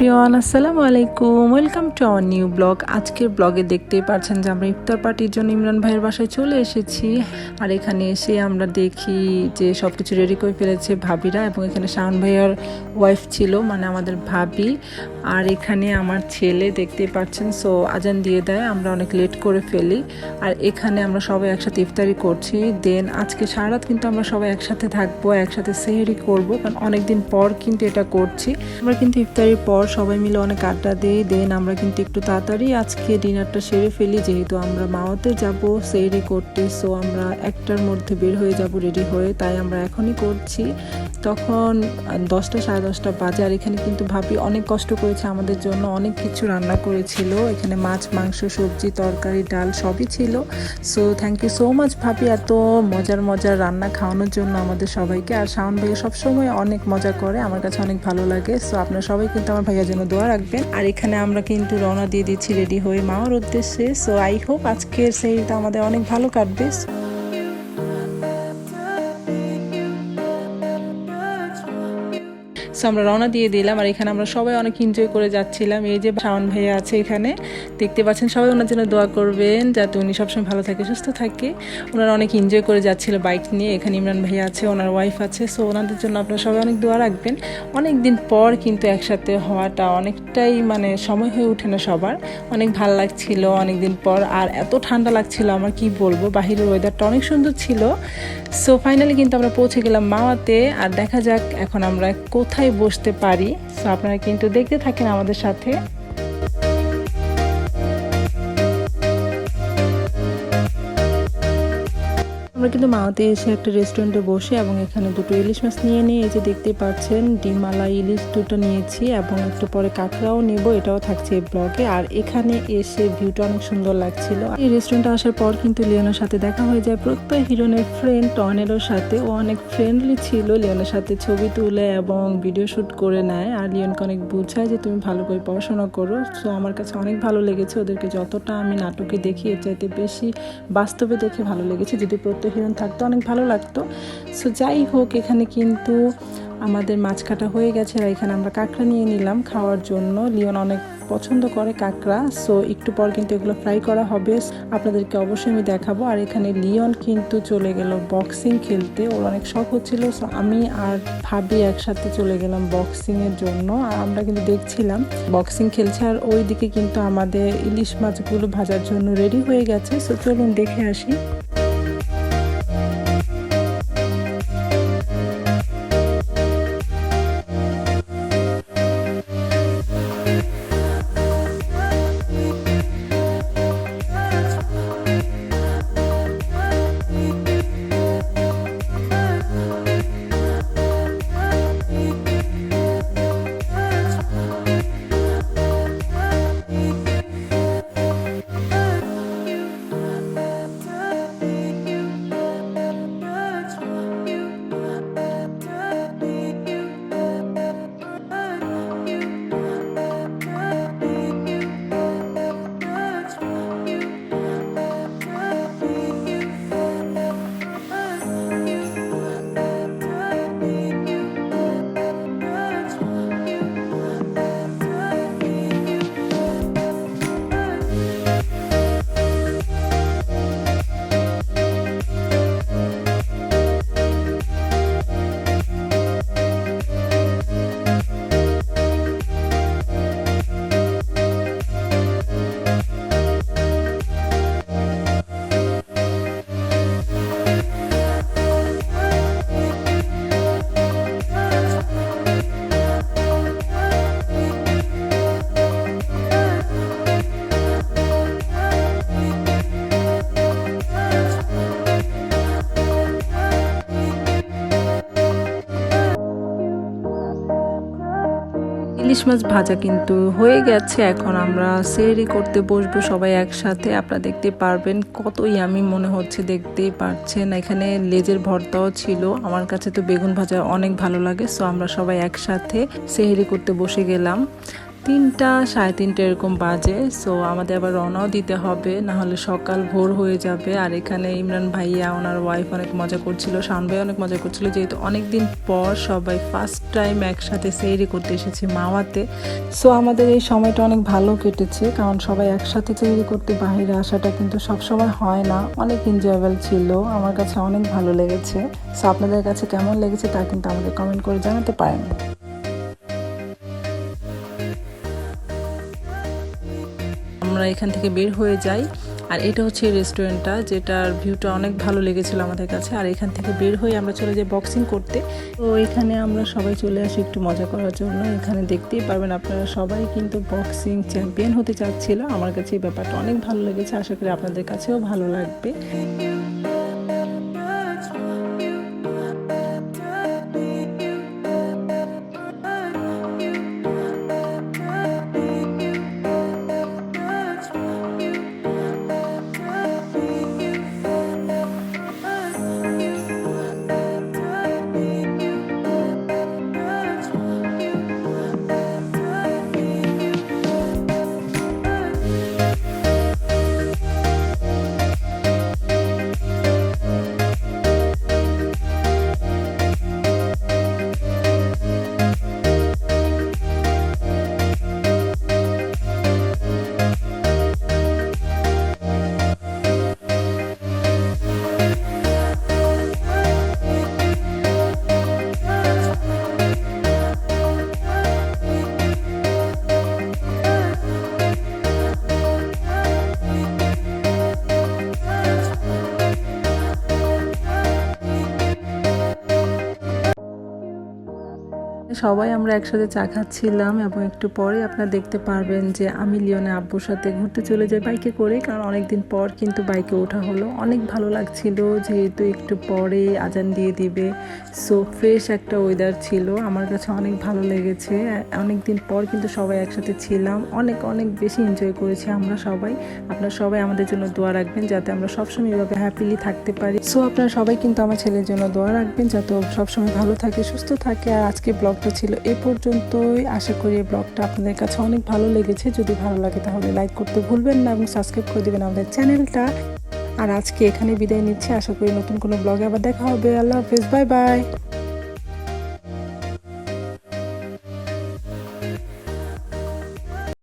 Everyone, আসসালামু আলাইকুম, welcome to our new blog. আজকের ব্লগে দেখতেই পাচ্ছেন যে আমরা ইফতার পার্টির জন্য ইমরান ভাইয়ের বাসায় চলে এসেছি। আর এখানে এসে আমরা দেখি যে সব কিছু রেডি করে ফেলেছে ভাবিরা, এবং এখানে শাওন ভাইয়ার ওয়াইফ ছিল, মানে আমাদের ভাবি। আর এখানে আমার ছেলে দেখতেই পাচ্ছেন, সো আজান দিয়ে দেয়, আমরা অনেক লেট করে ফেলি। আর এখানে আমরা সবাই একসাথে ইফতারি করছি। দেন আজকে সারা রাত কিন্তু আমরা সবাই একসাথে থাকবো, একসাথে সেহরি করবো, কারণ অনেকদিন পর কিন্তু এটা করছি। আমরা কিন্তু ইফতারির পর সবাই মিলে অনেক আড্ডা দিই। দেন আমরা কিন্তু একটু তাড়াতাড়ি আজকে ডিনারটা সেরে ফেলি, যেহেতু আমরা মাওয়াতে যাব সেহরি করতে। সো আমরা 1টার মধ্যে বের হয়ে যাব রেডি হয়ে, তাই আমরা এখনই করছি। তখন 10টা সাড়ে 10টা বাজে। আর এখানে কিন্তু ভাবি অনেক কষ্ট করেছে আমাদের জন্য, অনেক কিছু রান্না করেছিল। এখানে মাছ, মাংস, সবজি, তরকারি, ডাল সবই ছিল। So thank you so much ভাবি, এত মজার মজার রান্না খাওয়ানোর জন্য আমাদের সবাইকে। আর শাওন ভাইয়া সবসময় অনেক মজা করে, আমার কাছে অনেক ভালো লাগে। সো আপনারা সবাই কিন্তু আমার ভাইয়ার জন্য দোয়া রাখবেন। আর এখানে আমরা কিন্তু রওনা দিয়ে দিচ্ছি রেডি হয়ে মাওয়ার উদ্দেশ্যে। সো আই হোপ আজকের সেইটা আমাদের অনেক ভালো কাটবে। সো আমরা রওনা দিয়ে দিলাম। আর এখানে আমরা সবাই অনেক এনজয় করে যাচ্ছিলাম। এই যে শাওন ভাইয়া আছে এখানে, দেখতে পাচ্ছেন, সবাই ওনার জন্য দোয়া করবেন যাতে উনি সবসময় ভালো থাকে, সুস্থ থাকে। ওনারা অনেক এনজয় করে যাচ্ছিল বাইক নিয়ে। এখানে ইমরান ভাইয়া আছে, ওনার ওয়াইফ আছে। সো ওনাদের জন্য আপনারা সবাই অনেক দোয়া রাখবেন। অনেক দিন পর কিন্তু একসাথে হওয়াটা অনেকটাই মানে সময় হয়ে ওঠে না সবার। অনেক ভালো লাগছিল অনেক দিন পর। আর এত ঠান্ডা লাগছিল, আমার কি বলবো, বাহিরের ওয়েদারটা অনেক সুন্দর ছিল। সো ফাইনালি কিন্তু আমরা পৌঁছে গেলাম মাওয়াতে। আর দেখা যাক এখন আমরা কোথায় বসতে পারি। সো আপনারা কিন্তু দেখতে থাকেন আমাদের সাথে। আমরা কিন্তু মাওয়াতে এসে একটা রেস্টুরেন্টে বসে এবং এখানে দুটো ইলিশ মাছ নিয়ে নিই। এই যে দেখতে পাচ্ছেন ডিমালা ইলিশ দুটো নিয়েছি, এবং একটু পরে কাঁকড়াও নেব, এটাও থাকছে এই ব্লগে। আর এখানে এসে ভিউটা অনেক সুন্দর লাগছিল। এই রেস্টুরেন্টে আসার পর কিন্তু লিওনের সাথে দেখা হয়ে যায় প্রত্যয় হিরোনের ফ্রেন্ড টর্নেডোর সাথে। ও অনেক ফ্রেন্ডলি ছিল, লিওনের সাথে ছবি তুলে এবং ভিডিও শ্যুট করে নেয়। আর লিওনকে অনেক বুঝায় যে তুমি ভালো করে পড়াশোনা করো। সো আমার কাছে অনেক ভালো লেগেছে ওদেরকে, যতটা আমি নাটকে দেখি এর চাইতে বেশি বাস্তবে দেখে ভালো লেগেছে। যদি প্রত্যয় হিরোইন থাকতো অনেক ভালো লাগতো। সো যাই হোক, এখানে কিন্তু আমাদের মাছ কাটা হয়ে গেছে। আর এখানে আমরা কাঁকড়া নিয়ে নিলাম খাওয়ার জন্য। লিওন অনেক পছন্দ করে কাঁকড়া। সো একটু পর কিন্তু এগুলো ফ্রাই করা হবে, আপনাদেরকে অবশ্যই আমি দেখাবো। আর এখানে লিওন কিন্তু চলে গেল বক্সিং খেলতে, ওর অনেক শখ হচ্ছিল। সো আমি আর ভাবি একসাথে চলে গেলাম বক্সিংয়ের জন্য। আর আমরা কিন্তু দেখছিলাম বক্সিং খেলছে। আর ওইদিকে কিন্তু আমাদের ইলিশ মাছগুলো ভাজার জন্য রেডি হয়ে গেছে। সো চলুন দেখে আসি। ইলিশ মাছ ভাজা কিন্তু হয়ে গেছে। এখন আমরা সেহরি করতে বসবো সবাই একসাথে। আপনারা দেখতে পারবেন কত ইয়ামি মনে হচ্ছে, দেখতেই পারছেন। এখানে লেজের ভর্তাও ছিল, আমার কাছে তো বেগুন ভাজা অনেক ভালো লাগে। সো আমরা সবাই একসাথে সেহরি করতে বসে গেলাম। 3টা 3:30 এরকম বাজে। সো আমাদের আবার রওনাও দিতে হবে, না হলে সকাল ভোর হয়ে যাবে। আর এখানে ইমরান ভাইয়া ওনার ওয়াইফ অনেক মজা করছিল, শাওন ভাই অনেক মজা করছিল, যেহেতু অনেকদিন পর সবাই ফার্স্ট টাইম একসাথে সেহরি করতে এসেছে মাওয়াতে। সো আমাদের এই সময়টা অনেক ভালো কেটেছে, কারণ সবাই একসাথে সেহরি করতে বাইরে আসাটা কিন্তু সবসময় হয় না। অনেক এনজয়েবল ছিল, আমার কাছে অনেক ভালো লেগেছে। সো আপনাদের কাছে কেমন লেগেছে তা কিন্তু আমাদের কমেন্ট করে জানাতে পারেন। আমরা এখান থেকে বের হয়ে যাই, আর এটা হচ্ছে রেস্টুরেন্টটা, যেটার ভিউটা অনেক ভালো লেগেছিল আমাদের কাছে। আর এখান থেকে বের হয়ে আমরা চলে যাই বক্সিং করতে। তো এখানে আমরা সবাই চলে আসি একটু মজা করার জন্য। এখানে দেখতেই পারবেন আপনারা, সবাই কিন্তু বক্সিং চ্যাম্পিয়ন হতে চাচ্ছিল। আমার কাছে এই ব্যাপারটা অনেক ভালো লেগেছে, আশা করি আপনাদের কাছেও ভালো লাগবে। সবাই আমরা একসাথে চা খাচ্ছিলাম, এবং একটু পরে আপনারা দেখতে পারবেন যে আমি লিওনে আব্বুর সাথে ঘুরতে চলে যাই বাইকে করে, কারণ অনেকদিন পর কিন্তু বাইকে ওঠা হলো। অনেক ভালো লাগছিল, যেহেতু একটু পরে আজান দিয়ে দিবে। সো ফ্রেশ একটা ওয়েদার ছিল, আমার কাছে অনেক ভালো লেগেছে। অনেকদিন পর কিন্তু সবাই একসাথে ছিলাম, অনেক অনেক বেশি এনজয় করেছি আমরা সবাই। আপনারা সবাই আমাদের জন্য দোয়া রাখবেন, যাতে আমরা সবসময় এভাবে হ্যাপিলি থাকতে পারি। সো আপনারা সবাই কিন্তু আমার ছেলের জন্য দোয়া রাখবেন, যাতে সবসময় ভালো থাকে, সুস্থ থাকে। আর আজকে ব্লগটা ছিল এ পর্যন্তই। আশা করি এই ব্লগটা আপনাদের কাছে অনেক ভালো লেগেছে। যদি ভালো লাগে তাহলে লাইক করতে ভুলবেন না, এবং সাবস্ক্রাইব করে দিবেন আমাদের চ্যানেলটা। আর আজকে এখানে বিদায় নিচ্ছি, আশা করি নতুন কোনো ব্লগে আবার দেখা হবে। আল্লাহ হাফেজ, বাই বাই।